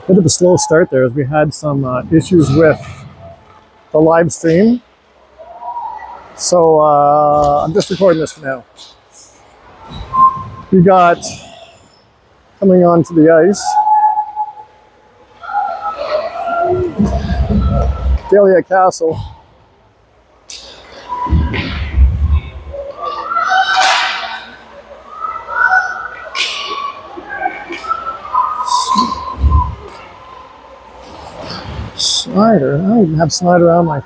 Bit of a slow start there as we had some issues with the live stream. So I'm just recording this for now. We got coming onto the ice Delia Castle. Snyder, I don't even have Snyder on my.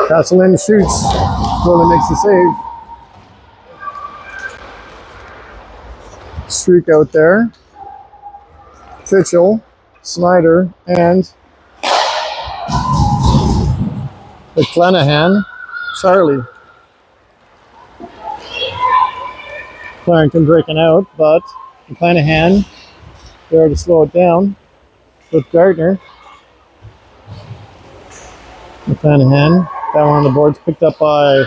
Castle in, shoots, goalie makes the save. Streak out there. Fitchell, Snyder, and McClanahan, Charlie. Clarington breaking out, but McClanahan there to slow it down with Gardner. McClanahan, that one on the boards, picked up by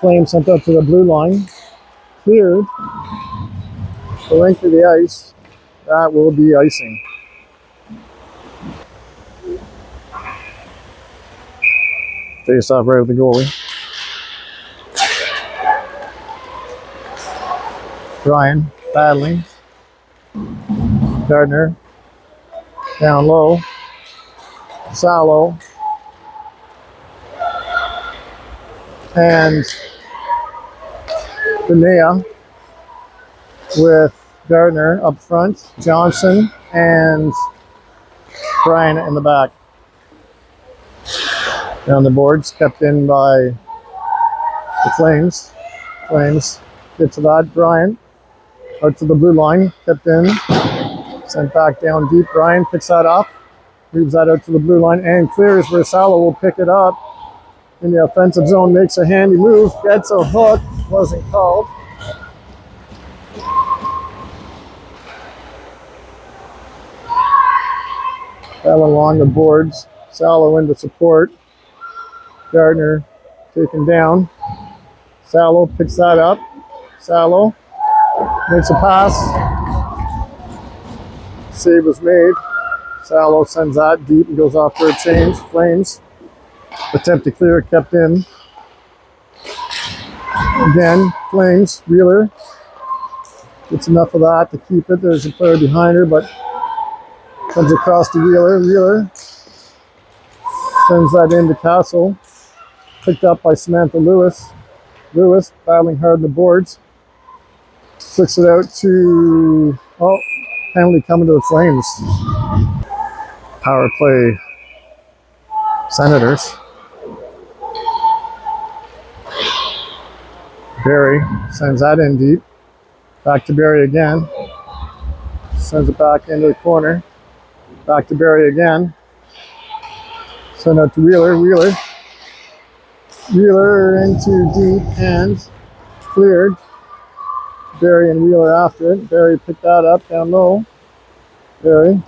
Flame, sent out to the blue line. Cleared the length of the ice. That will be icing. Face off right with the goalie. Ryan battling. Gardner down low. Salo. And Benea with Gardner up front, Johnson and Brian in the back. Down the boards, kept in by the Flames. Flames get to that. Brian out to the blue line, kept in, sent back down deep. Brian picks that up, moves that out to the blue line and clears where Salo will pick it up in the offensive zone, makes a handy move, gets a hook, wasn't called. Fell along the boards, Salo into support. Gardner taken down. Salo picks that up. Salo makes a pass. Save was made. Salo sends that deep and goes off for a change. Flames attempt to clear, kept in. Again, Flames, Wheeler gets enough of that to keep it. There's a player behind her, but comes across to Wheeler. Wheeler sends that into Castle. Picked up by Samantha Lewis. Lewis battling hard on the boards. Flicks it out to, penalty coming to the Flames. Power play Senators. Barry sends that in deep. Back to Barry again. Sends it back into the corner. Back to Barry again. Send out to Wheeler. Wheeler into deep and cleared. Barry and Wheeler after it. Barry picked that up down low. Barry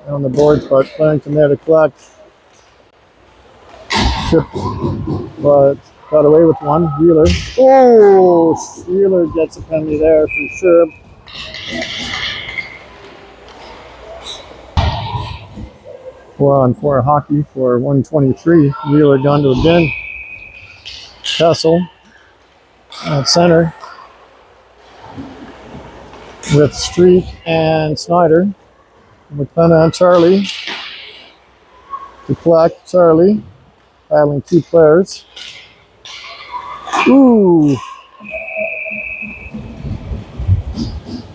on the boards, but Clarington there to collect. Chipped, but got away with one. Wheeler. Oh, Wheeler gets a penalty there for sure. Four on four hockey for 123. Wheeler gone to a bin. Castle at center with Streak and Snyder. McClanahan and Charlie to collect. Charlie battling two players. Ooh.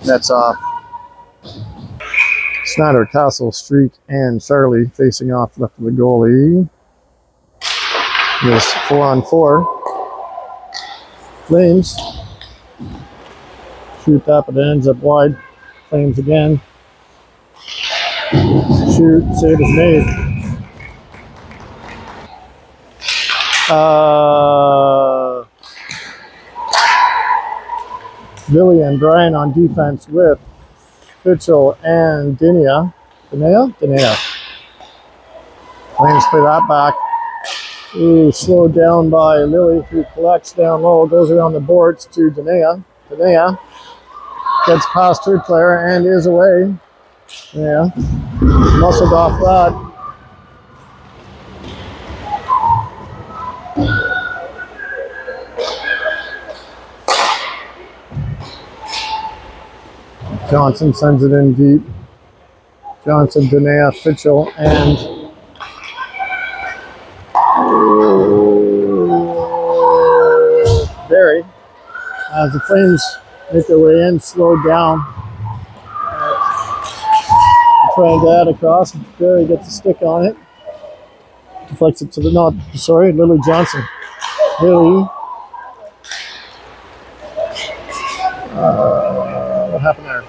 That's off. Snyder, Castle, Streak, and Charlie facing off left of the goalie. This 4-on-4. Flames shoot that, but it ends up wide. Flames again. Shoot, save is made. Billy and Brian on defense with Fitchell and Dinea. Flames play that back. Ooh, slowed down by Lily, who collects down low, goes around the boards to Dinea. gets past third player and is away. Yeah, muscled off that. Johnson sends it in deep. Johnson, Denea, Fitchell, and Barry. As the Flames make their way in, slowed down. Trying that across. Barry gets a stick on it. Deflects it to the Lily Johnson. Lily. What happened there?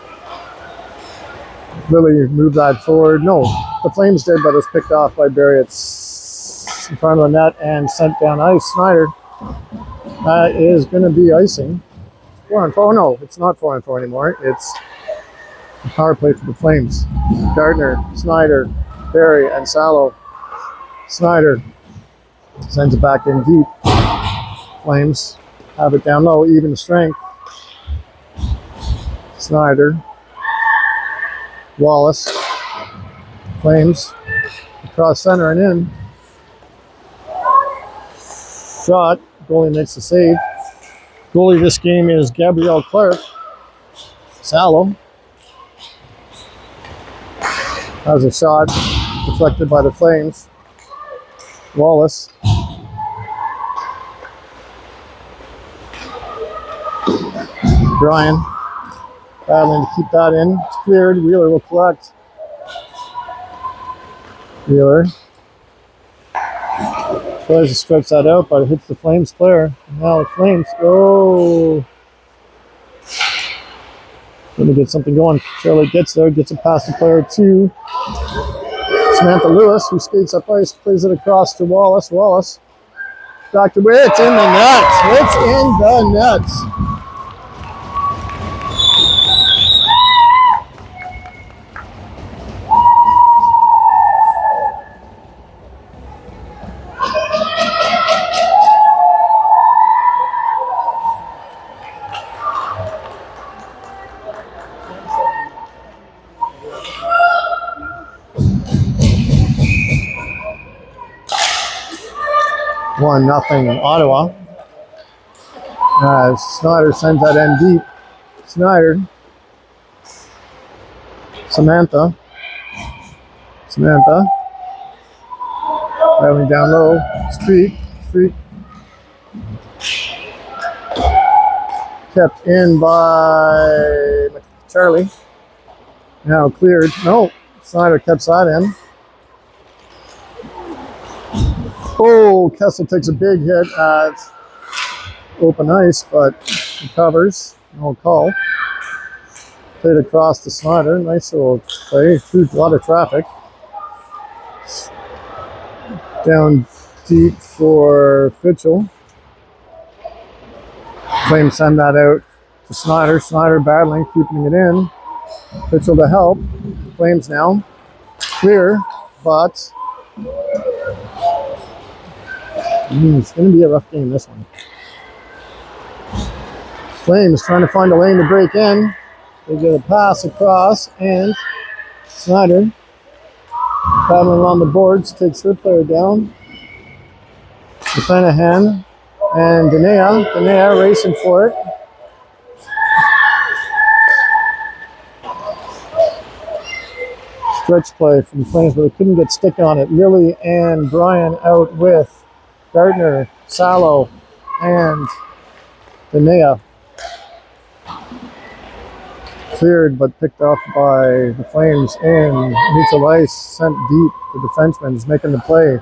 Lily moved that forward. No, the Flames did, but it was picked off by Barry. It's in front of the net and sent down ice. Snyder. That is going to be icing. 4-on-4. No, it's not 4-on-4 anymore. It's a power play for the Flames. Gardner, Snyder, Barry, and Salo. Snyder sends it back in deep. Flames have it down low, even strength. Snyder. Wallace. Flames across center and in. Shot. Goalie makes the save. Goalie this game is Gabrielle Clark. Salo has a shot deflected by the Flames. Wallace. Brian battling to keep that in. It's cleared. Wheeler will collect. Wheeler tries to stretch that out, but it hits the Flames player. Now the Flames go. Let me get something going. Charlotte gets there, gets it past the player to Samantha Lewis, who skates up ice, plays it across to Wallace. Wallace back to where it's in the net. It's in the net. 1-0 Ottawa. Snyder sends that in deep. Snyder. Samantha. Driving down low. Street. Kept in by Charlie. Now cleared. No. Snyder kept that in. Oh, Kessel takes a big hit at open ice, but recovers. No call. Played across to Snyder. Nice little play. Through a lot of traffic. Down deep for Fitchell. Flames send that out to Snyder. Snyder battling, keeping it in. Fitchell to help. Flames now. Clear, but it's going to be a rough game, this one. Flames trying to find a lane to break in. They get a pass across, and Snyder battling around the boards, takes her player down. Defanahan and Denea racing for it. Stretch play from the Flames, but they couldn't get stick on it. Lily and Brian out with Gardner, Salo, and Denea. Cleared but picked off by the Flames in neutral ice, sent deep. The defenseman is making the play.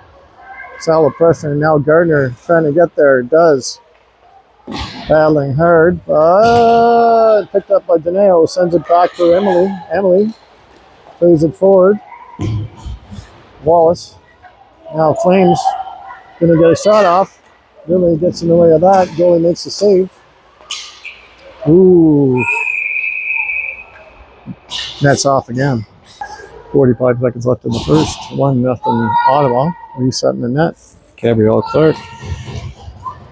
Salo pressure, and now Gardner trying to get there. Does. Battling hard, but picked up by Deneo. Sends it back for Emily. Emily plays it forward. Wallace. Now Flames going to get a shot off. Lily gets in the way of that. Goalie makes the save. Ooh. Net's off again. 45 seconds left in the first. 1-0 Ottawa. Resetting the net. Gabrielle Clark.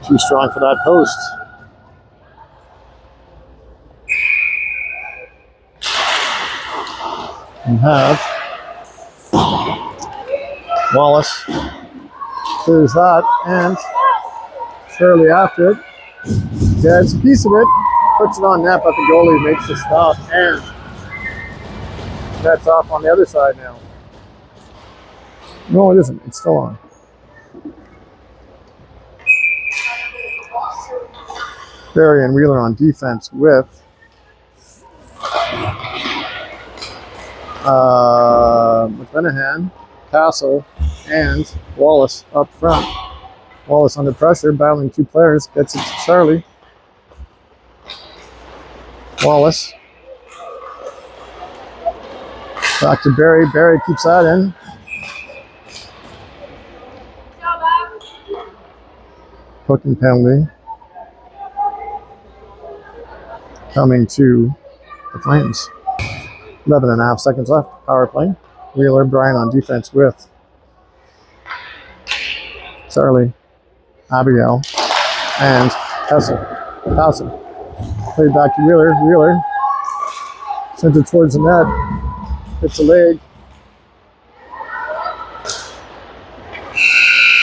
Too strong for that post. We have Wallace clears that, and shortly after it, gets a piece of it, puts it on net, but the goalie makes the stop, and that's off on the other side now. No, it isn't. It's still on. Barry and Wheeler on defense with McClenahan, Castle, and Wallace up front. Wallace under pressure, battling two players, gets it to Charlie. Wallace. Back to Barry. Barry keeps that in. Hooking penalty coming to the Flames. 11.5 seconds left. Power play. Wheeler, Brian on defense with Charlie, Abigail, and Kessel. Played back to Wheeler. Wheeler sent it towards the net. Hits a leg.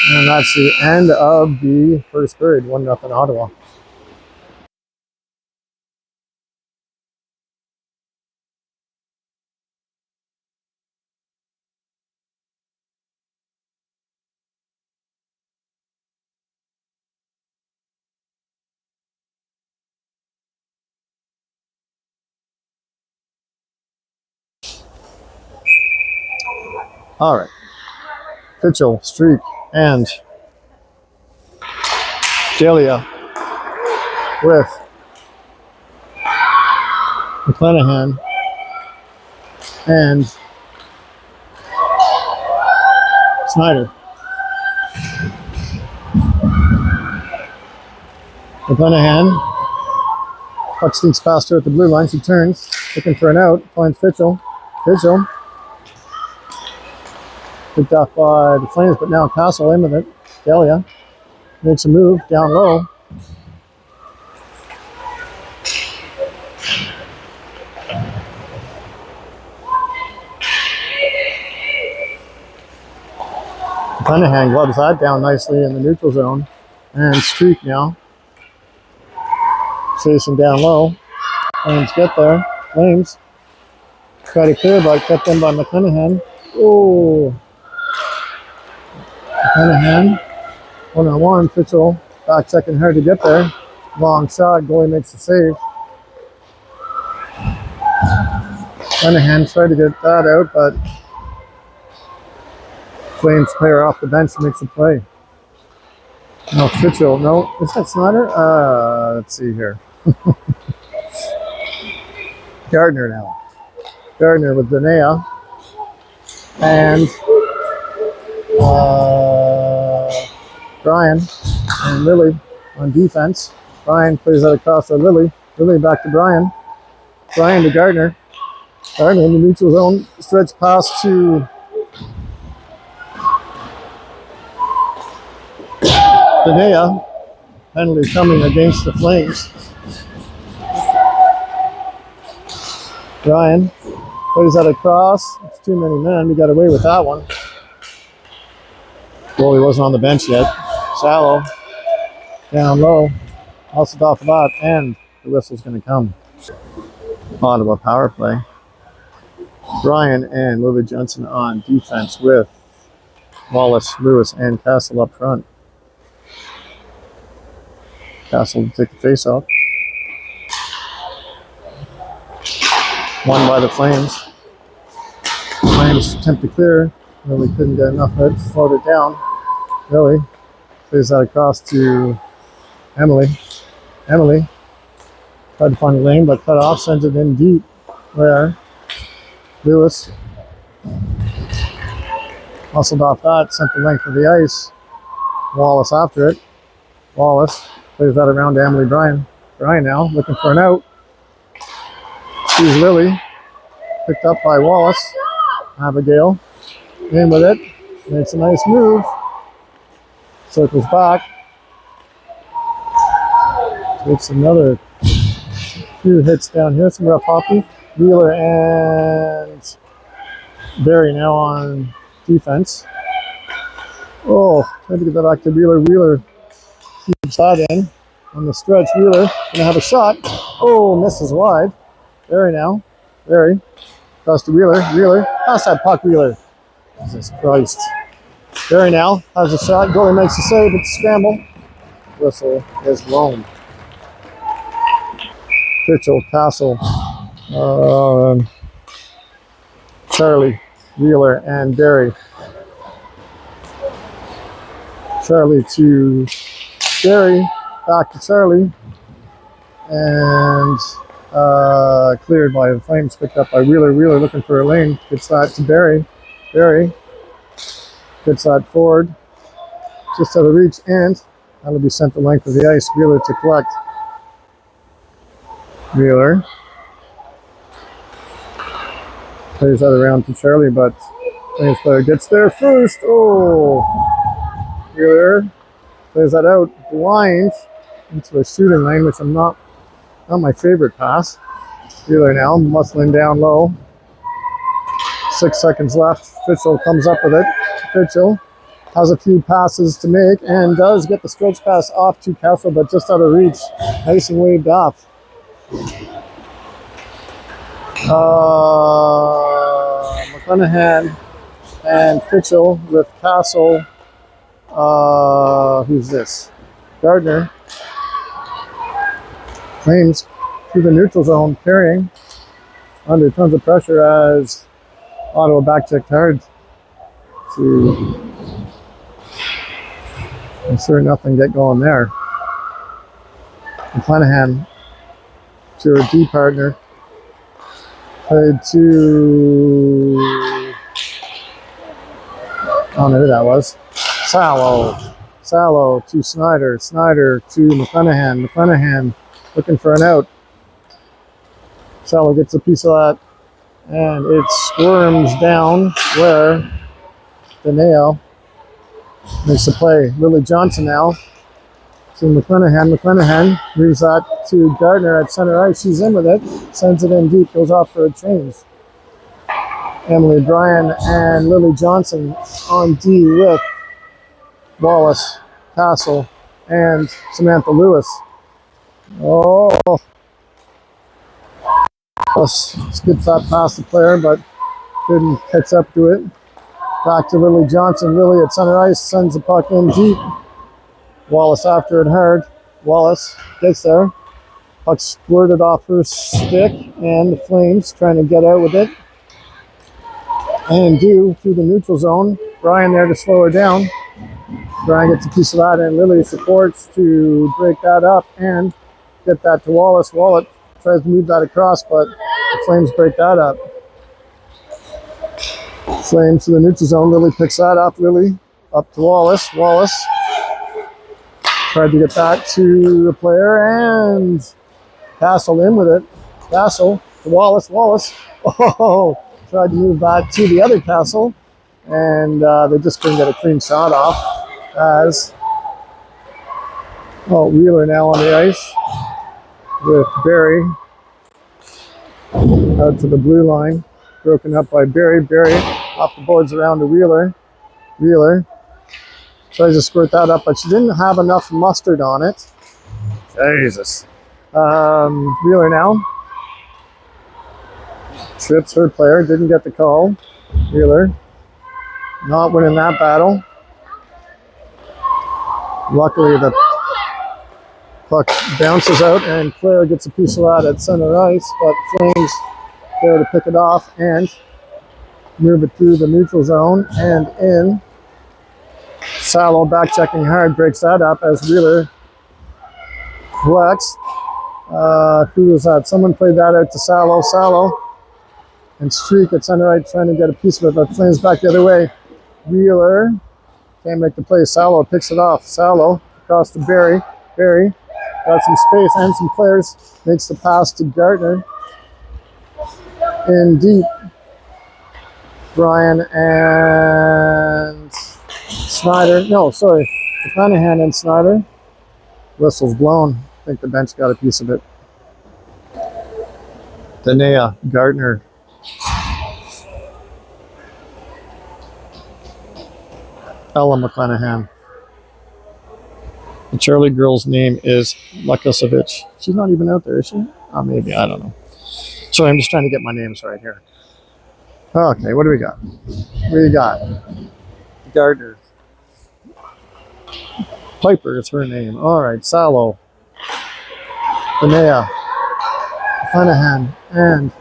And that's the end of the first period. 1-0 Ottawa. All right. Pitchell, Streak, and Delia with McClenahan and Snyder. McClenahan puck sneaks past her at the blue line. She turns, looking for an out, finds Pitchell. Pitchell picked off by the Flames, but now Castle in with it. Delia makes a move down low. McClenahan gloves that down nicely in the neutral zone. And Streak now chasing down low. Flames get there. Flames try to clear, but kept in by McClenahan. Oh, McClenahan 1-on-1. Pitchell back checking her to get there. Long shot. Goalie makes the save. McClenahan tried to get that out, but Flames player off the bench makes a play. No, Pitchell. No, is that Snyder? Let's see here. Gardner now. Gardner with Danae. And Brian and Lily on defense. Brian plays that across to Lily. Lily back to Brian. Brian to Gardner. Gardner in the neutral zone. Stretch pass to Danae. Penalty coming against the Flames. Brian plays that across. It's too many men. We got away with that one. Goalie wasn't on the bench yet. Shallow. Down low. Also off of that, and the whistle's going to come. Ottawa power play. Brian and Lily Johnson on defense with Wallace, Lewis, and Castle up front. Castle to take the face off. Won by the Flames. Flames attempt to clear. Really couldn't get enough of it. Slowed it down. Really plays that across to Emily. Emily tried to find a lane, but cut off. Sends it in deep. Where Lewis muscled off that. Sent the length of the ice. Wallace after it. Wallace plays that around to Emily Bryan. Bryan now looking for an out. Sees Lily. Picked up by Wallace. Abigail in with it. Makes a nice move. Circles back. Takes another few hits down here. Some rough hockey. Wheeler and Barry now on defense. Oh, trying to get that back to Wheeler. Wheeler keeps that in on the stretch. Wheeler gonna have a shot. Oh, misses wide. Barry now. Barry across to Wheeler. Wheeler pass that puck. Wheeler. Jesus Christ. Barry now has a shot. Goalie makes a save. It's a scramble. Whistle is blown. Mitchell, Castle, Charlie, Wheeler, and Barry. Charlie to Barry, back to Charlie, and cleared by the Flames, picked up by Wheeler. Wheeler looking for a lane, gets that to Barry. Barry gets that forward, just out of reach, and that'll be sent the length of the ice. Wheeler to collect. Wheeler plays that around to Charlie, but Flames player gets there first. Oh, Wheeler plays that out blind into a shooting lane, which I'm not my favorite pass. Wheeler now muscling down low. 6 seconds left. Fitchell comes up with it. Fitchell has a few passes to make and does get the stretch pass off to Castle, but just out of reach. Icing waved off. McClenahan and Fitchell with Castle. Who's this? Gardner. Flames through the neutral zone, carrying under tons of pressure as Ottawa back-checked hard to ensure nothing get going there. McClenahan to her D partner. Played to, I don't know who that was. Salo to Snyder. Snyder to McClenahan. McClenahan looking for an out. Salo gets a piece of that, and it squirms down where Daneo makes the play. Lily Johnson now to McClenahan. McClenahan moves that to Gardner at center ice. She's in with it, sends it in deep, goes off for a change. Emily Bryan and Lily Johnson on D with Wallace, Castle, and Samantha Lewis. Oh, skips that past the player, but couldn't catch up to it. Back to Lily Johnson. Lily at center ice sends the puck in deep. Wallace after it hard. Wallace gets there. Puck squirted off her stick, and the Flames trying to get out with it. And do through the neutral zone. Brian there to slow her down. Brian gets a piece of that, and Lily supports to break that up and get that to Wallace. Wallace tries to move that across, but the Flames break that up. Flames to the neutral zone. Lily picks that up. Lily up to Wallace. Wallace tried to get that to the player, and Castle in with it. Castle to Wallace. Wallace. Oh, tried to move that to the other Castle, and they just couldn't get a clean shot off. As Wheeler now on the ice with Barry out to the blue line, broken up by Barry. Barry off the boards around to Wheeler. Wheeler tries to squirt that up, but she didn't have enough mustard on it. Jesus. Wheeler now trips her player, didn't get the call. Wheeler not winning that battle. Luckily, the puck bounces out, and Claire gets a piece of that at center ice, but Flames there to pick it off and move it through the neutral zone and in. Salo back checking hard, breaks that up as Wheeler collects. Who was that? Someone played that out to Salo. Salo and Streak at center right trying to get a piece of it, but Flames back the other way. Wheeler can't make the play. Salo picks it off. Salo across to Barry. Barry got some space and some players. Makes the pass to Gardner. In deep. Brian and Snyder. No, sorry. McClenahan and Snyder. Whistle's blown. I think the bench got a piece of it. Danea Gardner Ella McClanahan. The Charlie girl's name is Lakosevich. She's not even out there, is she? Oh, maybe. I don't know. Sorry, I'm just trying to get my names right here. Okay, what do we got? We got Gardner. Piper is her name. All right, Salo, Benea, McClanahan, and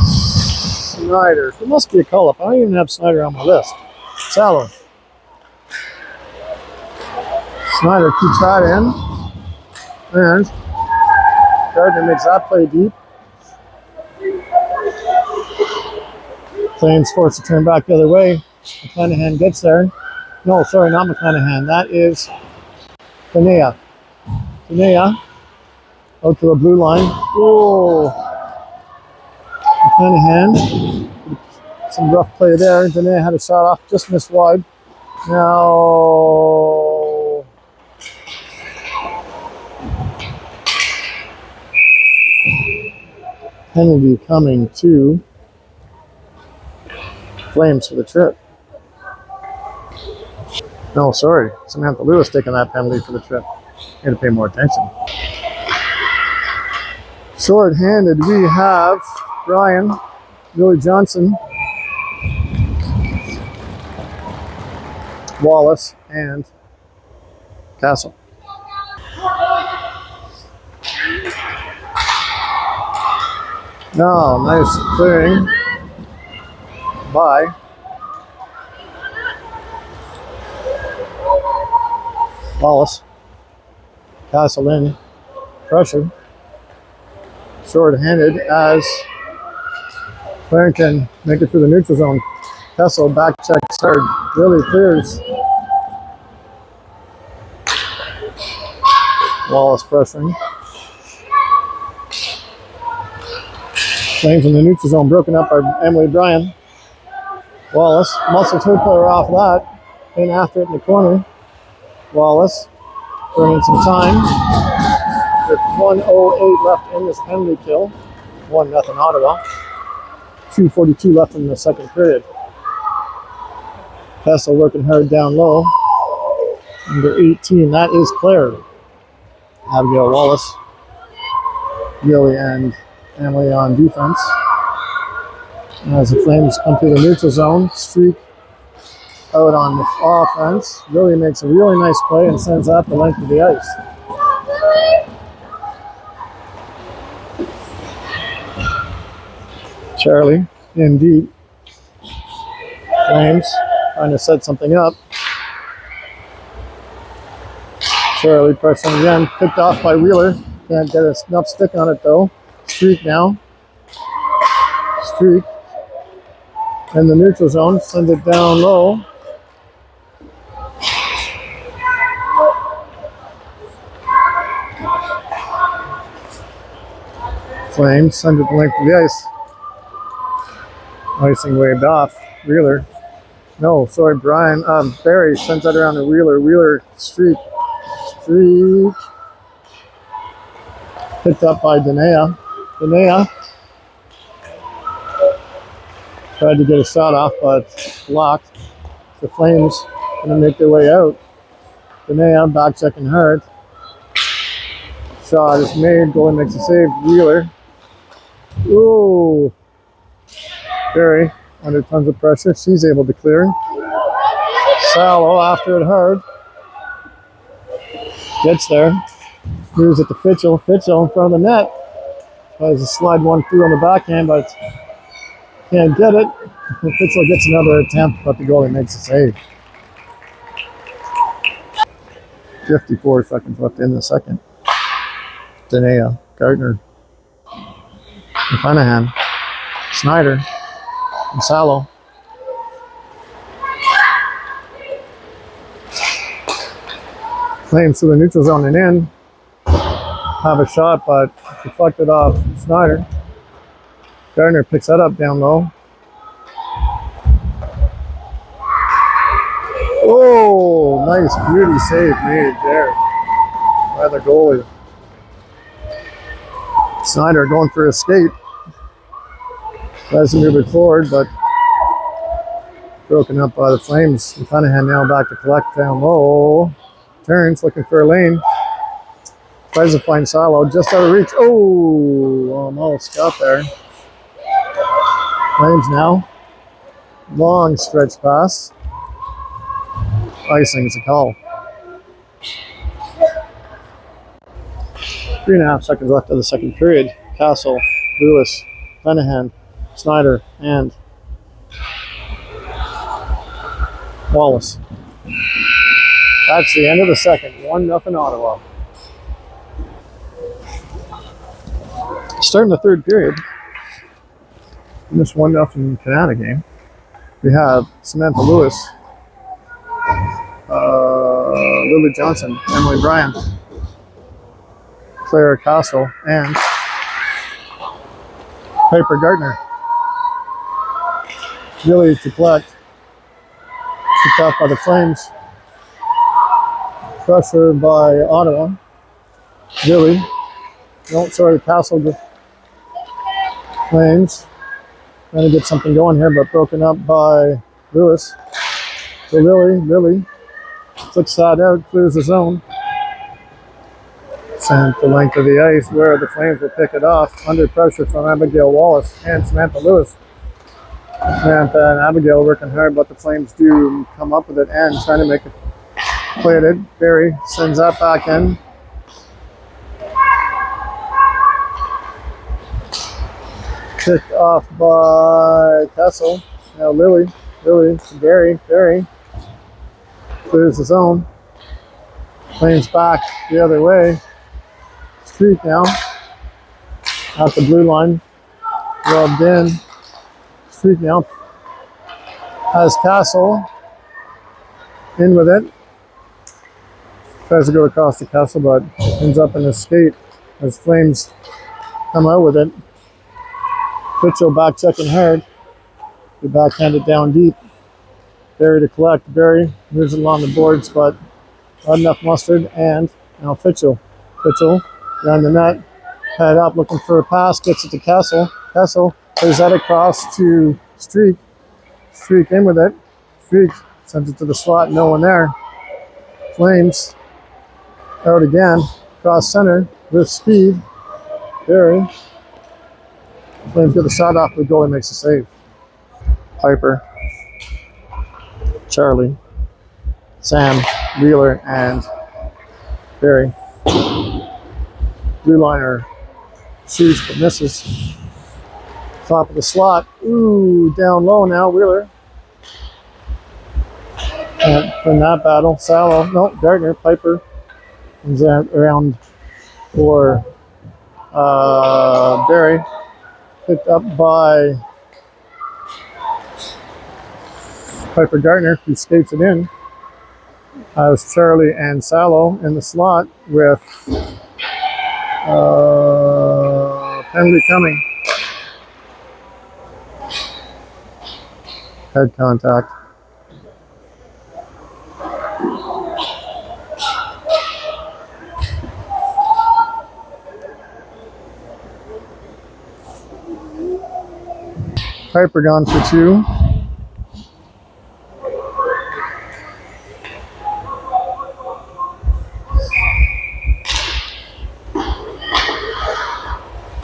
Snyder. There must be a call-up. I don't even have Snyder on my list. Salo. Snyder keeps that in. And Gardner makes that play deep. Flames forced to turn back the other way. McClanahan gets there. No, sorry, not McClanahan. That is Benea. Benea out to the blue line. Oh, McClanahan. Some rough play there. Benea had a shot off, just missed wide. Now, penalty coming to Flames for the trip. No, sorry. Samantha Lewis taking that penalty for the trip. You got to pay more attention. Short-handed, we have Ryan, Billy Johnson, Wallace, and Castle. Now, nice clearing by Wallace. Castle in, pressure. Short-handed as Clarington make it through the neutral zone. Kessel back checks hard, really clears. Wallace pressuring. Flames in the neutral zone broken up by Emily Bryan. Wallace muscles her player off that. In after it in the corner. Wallace burning some time. With 1:08 left in this penalty kill. 1-0 Ottawa. 2:42 left in the second period. Kessel working hard down low. Number 18, that is Claire. Abigail Wallace. Gilly and Emily on defense. As the Flames come through the neutral zone, streak out on the offense. Gilly makes a really nice play and sends that the length of the ice. Charlie in deep. Flames trying to set something up. Charlie pressing again, picked off by Wheeler. Can't get enough stick on it though. Streak now. Streak in the neutral zone, sends it down low. Flames send it the length of the ice. Icing waved off. Wheeler. No, sorry, Brian. Barry sends that around to Wheeler. Wheeler streak. Streak. Picked up by Denea. Denea tried to get a shot off, but blocked. The Flames going to make their way out. Denea back checking hard. Shot is made. Goalie makes a save. Wheeler. Ooh. Barry under tons of pressure. She's able to clear. Salo after it hard. Gets there. Moves it to Fitchell. Fitchell in front of the net. Tries to slide one through on the backhand, but can't get it. Fitchell gets another attempt, but the goalie makes a save. 54 seconds left in the second. Denea, Gardner, McClanahan, Snyder, and Salo. Flames to the neutral zone and in. Have a shot, but deflected off Snyder. Gardner picks that up down low. Oh, nice beauty save made there by the goalie. Snyder going for a skate. Tries to move it forward, but Broken up by the Flames. McClanahan now back to collect down low. Turns, looking for a lane. Tries to find Silo, just out of reach. Oh, almost got there. Flames now. Long stretch pass. Icing is a call. 3.5 seconds left of the second period. Castle, Lewis, Lenahan, Snyder, and Wallace. That's the end of the second. 1-0 Ottawa. Starting the third period, in this 1-0 Canada game, we have Samantha Lewis, Lily Johnson, Emily Bryan, Claire Castle, and Piper Gardner. Really to collect. Kicked off by the Flames. Pressure by Ottawa. Really. No, sorry, Castle. Flames. Trying to get something going here, but broken up by Lewis. So Lily flicks that out, clears the zone. Sent the length of the ice where the Flames will pick it off under pressure from Abigail Wallace and Samantha Lewis. Samantha and Abigail working hard, but the Flames do come up with it and trying to make it plated. Barry sends that back in. Picked off by Kessel. Now Lily to Barry clears the zone. Flames back the other way. Streak now at the blue line. Rubbed in. Streak now has Castle in with it. Tries to go across the Castle, but ends up in a skate as Flames come out with it. Fitchell back checking hard. The backhanded down deep. Barry to collect. Barry moves along the boards, but not enough mustard. And now Fitchell behind the net. Head up looking for a pass. Gets it to Castle. Castle plays that across to Streak. Streak in with it. Streak sends it to the slot. No one there. Flames out again. Cross center with speed. Barry. Flames get the shot off the goalie, makes a save. Piper, Charlie, Sam, Wheeler, and Barry. Blue liner shoots but misses. Top of the slot. Ooh, down low now, Wheeler. And in that battle, Gardner, Piper comes around for Barry. Picked up by Piper Gardner, who skates it in. Has Charlie and Salo in the slot with penalty coming. Head contact. Piper gone for 2.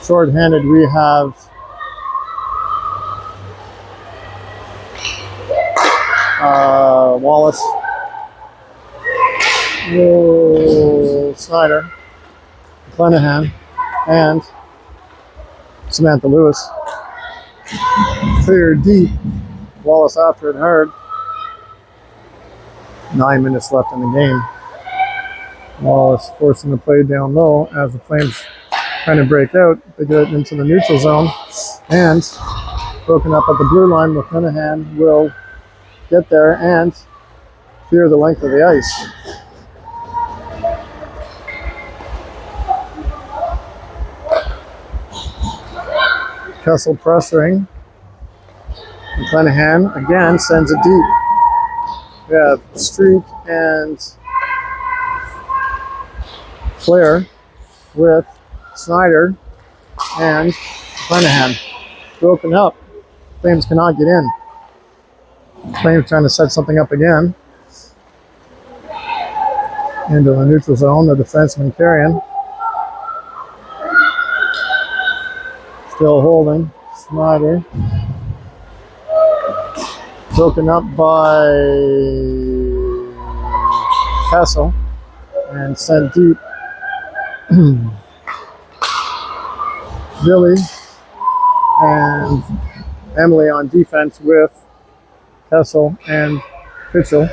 Short-handed, we have Wallace, Snyder, Lenahan, and Samantha Lewis. Clear deep. Wallace after it hard. 9 minutes left in the game. Wallace forcing the play down low as the Flames trying to break out. They get it into the neutral zone and broken up at the blue line. McClanahan will get there and clear the length of the ice. Kessel pressuring. McClanahan again sends it deep. We have Streak and Claire with Snyder and McClanahan. Broken up. Flames cannot get in. Flames trying to set something up again. Into the neutral zone, the defenseman carrying. Still holding. Snyder. Broken up by Kessel and sent deep. Billy and Emily on defense with Kessel and Pitchell.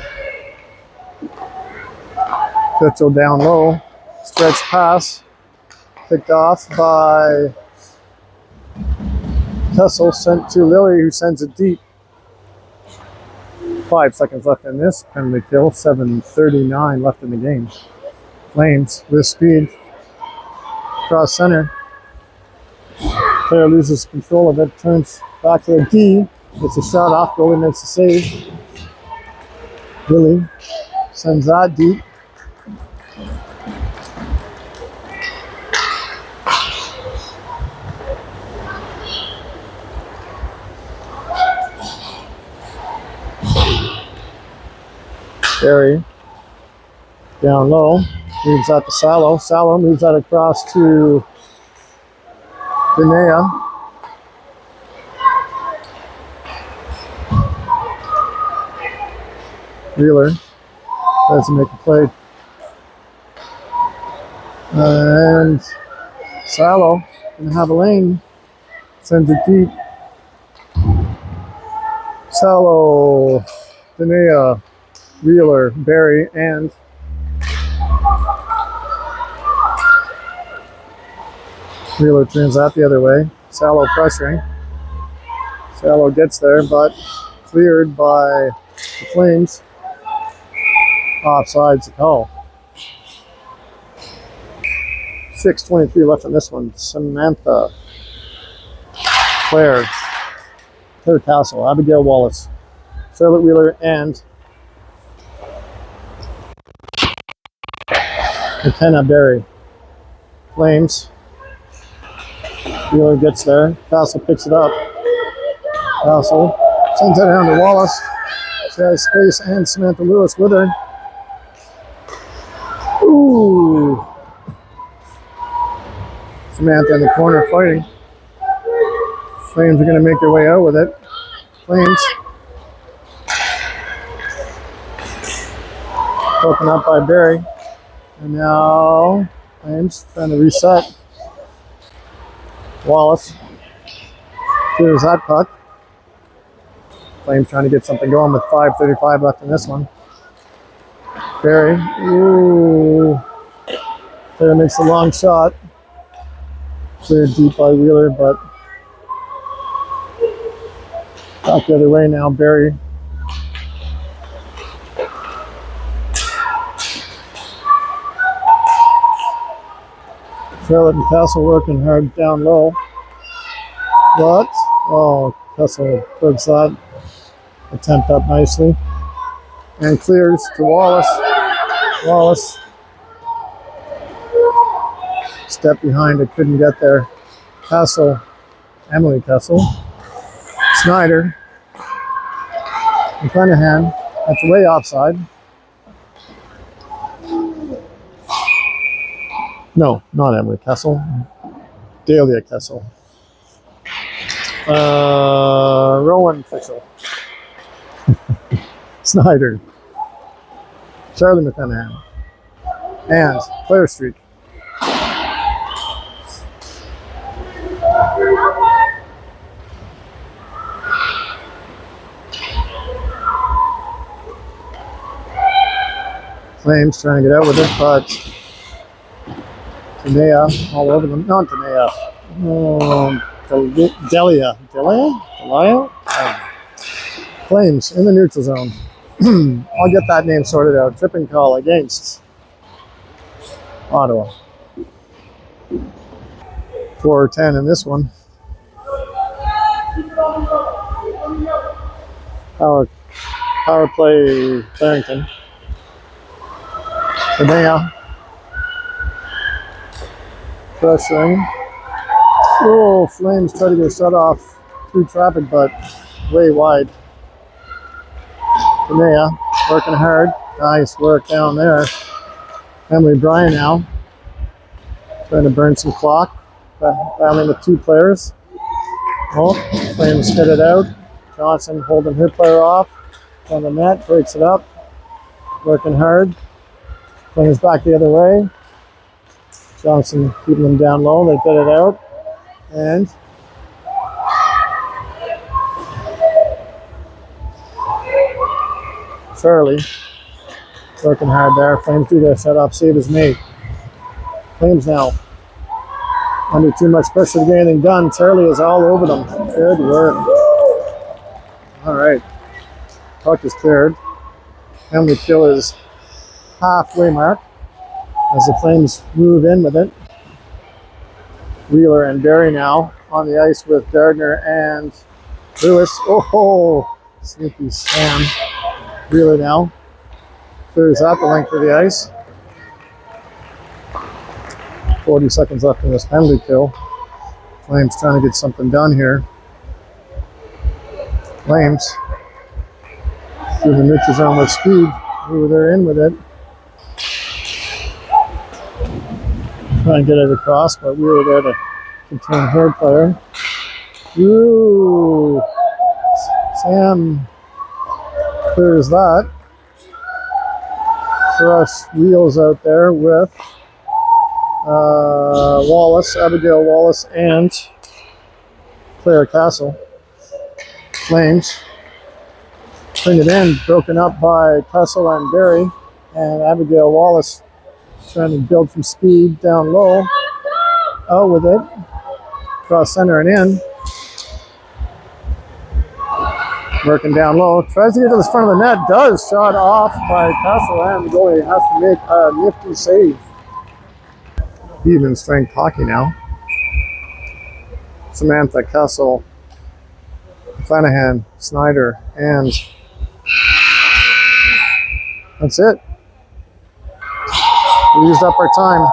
Pitchell down low. Stretch pass. Picked off by Kessel. Sent to Lily, who sends it deep. 5 seconds left in this penalty kill. 7:39 left in the game. Flames with speed. Cross center. Player loses control of it. Turns back to the D. Gets a shot off. Goalie makes a save. Lily sends that deep. Barry down low, moves out to Salo. Salo moves that across to Denea. Wheeler tries to make a play. And Salo gonna have a lane. Sends it deep. Salo, Denea, Wheeler, Barry, and Wheeler turns that the other way. Salo pressuring. Salo gets there, but cleared by the Flames. Offside's a call. 6:23 left in this one. Samantha, Claire Castle, Abigail Wallace, Charlotte Wheeler, and McKenna Berry. Flames. Wheeler gets there. Castle picks it up. Castle sends it down to Wallace. She has space and Samantha Lewis with her. Ooh. Samantha in the corner fighting. Flames are going to make their way out with it. Flames. Broken up by Berry. And now Flames trying to reset. Wallace clears that puck. Flames trying to get something going with 5:35 left in this one. Barry, ooh, there makes a long shot. Cleared deep by Wheeler, but back the other way now. Barry. Charlotte and Castle working hard down low. But, oh, Castle breaks that attempt up nicely. And clears to Wallace. Wallace. Step behind it, couldn't get there. Castle, Emily Castle. Snyder. McClanahan. That's way offside. No, not Emily Kessel. Dahlia Kessel. Rowan Fishel. Snyder. Charlie McClanahan. And Claire Street. Flames trying to get out with it, but Tanea all over them. Not Tanea. Delia. Flames in the neutral zone. I'll get that name sorted out. Tripping call against Ottawa. 4:10 in this one. Power play Clarington. Tanea. Pressuring. Oh, Flames try to get shut off through traffic, but way wide. Tanea working hard. Nice work down there. Emily Bryan now trying to burn some clock. Battling with 2 players. Oh, Flames hit it out. Johnson holding her player off on the net, breaks it up. Working hard. Flames back the other way. Johnson keeping them down low. They get it out. And Charlie working hard there. Flames do their setup. Save is made. Flames now under too much pressure to get anything done. Charlie is all over them. Good work. All right. Puck is cleared. Emily kill is halfway mark as the Flames move in with it. Wheeler and Barry now on the ice with Gardner and Lewis. Oh, sneaky Sam. Wheeler now clears out the length of the ice. 40 seconds left in this penalty kill. Flames trying to get something done here. Flames through the neutral zone with speed. Ooh, they're in with it. Trying to get it across, but we were there to contain her player. Ooh, Sam clears that. Thrush wheels out there with Wallace, Abigail Wallace, and Claire Castle. Flames bring it in, broken up by Castle and Barry, and Abigail Wallace trying to build some speed down low. Out with it, cross center and in. Working down low, tries to get to the front of the net, does, shot off by Castle, and the goalie has to make a nifty save. Even strength hockey now. Samantha, Castle, Flanagan, Snyder, and that's it. We used up our time.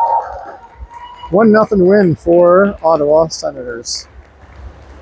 1-0 win for Ottawa Senators.